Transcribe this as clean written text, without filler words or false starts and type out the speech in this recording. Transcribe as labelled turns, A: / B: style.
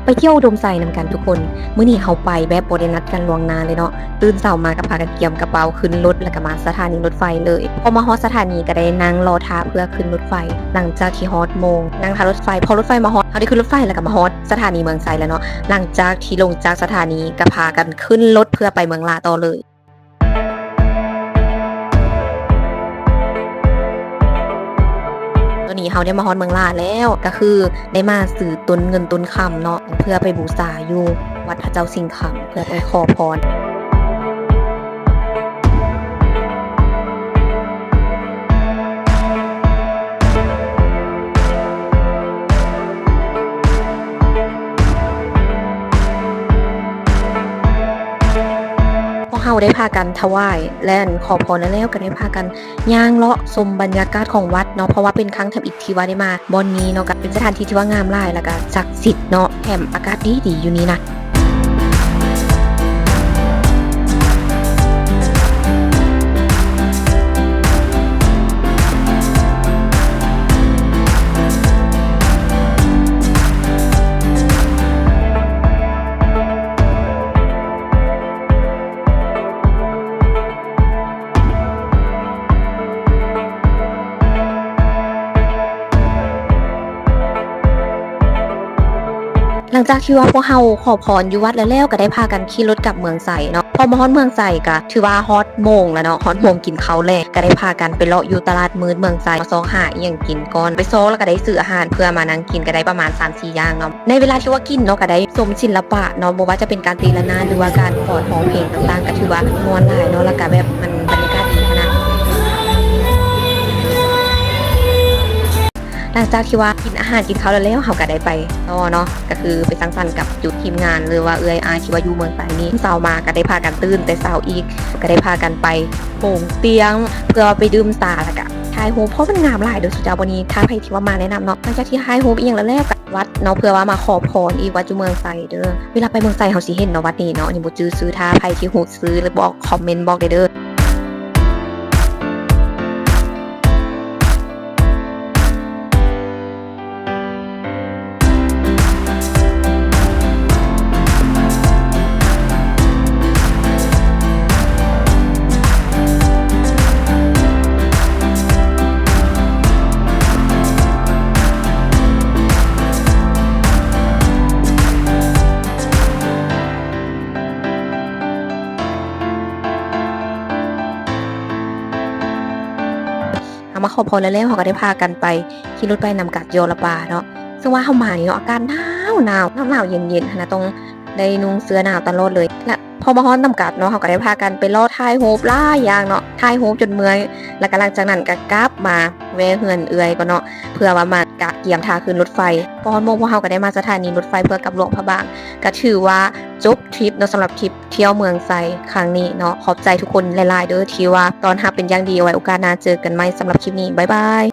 A: ไปเที่ยวอุดมไซนำกันทุกคนมื้อนี้เฮาไปแบบบ่ได้นัดกันล่วงหน้าเลยเนาะตื่นเช้ามาก็พากันเตรียมกระเป๋าขึ้นรถแล้วก็มาสถานีรถไฟเลยพอมาฮอดสถานีก็ได้นั่งรอท่าเพื่อขึ้นรถไฟหลังจากที่ฮอดโมงนั่งท่ารถไฟพอรถไฟมาฮอดเฮาได้ขึ้นรถไฟแล้วก็มาฮอดสถานีเมืองไซแล้วเนาะหลังจากที่ลงจากสถานีก็พากันขึ้นรถเพื่อไปเมืองลาต่อเลยตอนนี้เฮาได้มาฮอดเมืองลาแล้วก็คือได้มาซื้อต้นเงินต้นคำเนาะเพื่อไปบูชาอยู่วัดพระเจ้าสิงห์คำเพื่อไปขอพรพวกเฮาได้พากันถวายและขอพรแล้วก็ได้พากันย่างเลาะชมบรรยากาศของวัดเนาะเพราะว่าเป็นครั้งทำอิฐที่ว่าได้มาบ่อนนี้เนาะก็เป็นสถานที่ที่ว่างามหลายแล้วก็ศักดิ์สิทธิ์เนาะแถมอากาศดีๆอยู่นี่นะ หลังจากที่ว่าพวกเฮาขอพรอยู่วัดแล้วก็ได้พากันขี่รถกลับเมืองไสเนาะพอมาฮอดเมืองไสก็ถือว่าฮอดโมงแล้วเนาะฮอดโมงกินข้าวแลงก็ได้พากันไปเลาะอยู่ตลาดมืดเมืองไสมาซองหาอีหยังกินก่อนไปซองแล้วก็ได้ซื้ออาหารเพื่อมานั่งกินก็ได้ประมาณ 3-4 อย่างเนาะในเวลาที่ว่ากินเนาะก็ได้ชมศิลปะเนาะบ่ว่าจะเป็นการตีระนาดหรือว่าการฟ้อนร้องเพลงต่างๆก็ถือว่าม่วนหลายเนาะแล้วก็แบบมันบรรยากาศดีขนาด หลังจากที่ว่ากินอาหารกินข้าวแล้วเขาก็ได้ไปต่อเนาะก็คือไปสังสรรค์กับจุดทีมงานหรือว่าเอื้อยอายที่ว่าอยู่เมืองไทยนี้เช้ามาก็ได้พากันตื่นแต่เช้าอีกก็ได้พากันไปโป่งเตียงเพื่อไปดื่มชาแล้วก็ถ่ายรูปเพราะมันงามหลายโดยสุดยอดวันนี้ถ้าใครที่ว่ามาแนะนำเนาะหลังจากที่ถ่ายรูปอีกอย่างแล้วกับวัดเนาะเพื่อว่ามาขอพรอีกวัดอยู่เมืองไทยเด้อเวลาไปเมืองไทยเขาสิเห็นเนาะวัดนี้เนาะอันนี้บ่จื้อซื้อถ้าใครที่ฮู้ซื้อหรือบอกคอมเมนต์บอกได้เด้อ เอามาขอพรแล้วเขาก็ได้พากันไปขี่รถไปนำกัดโยลปาเนาะซึ่งว่าเขามานี่เนาะอากาศหนาวเย็นๆนะต้องได้นุ่งเสื้อหนาวตลอดเลยและพอมาฮ้อนนำกัดเนาะเขาก็ได้พากันไปลอถ่ายรูปหลายอย่างเนาะถ่ายรูปจนเมื่อยแล้วก็หลังจากนั้นก็กลับมาแวะเฮือนเอื้อยก็เนาะเพื่อว่ามากะเกียมท่าขึ้นรถไฟพอฮ้อนโมงพวกเขาก็ได้มาสถานีรถไฟเพื่อกลับหลวงพระบางก็ถือว่าจบทริปเนาะสำหรับทริปเที่ยวเมืองไซครั้งนี้เนาะขอบใจทุกคนหลายๆเด้อที่ว่าตอนรับเป็นอย่างดีเอาไว้โอกาสหน้าเจอกันใหม่สำหรับคลิปนี้บ๊ายบาย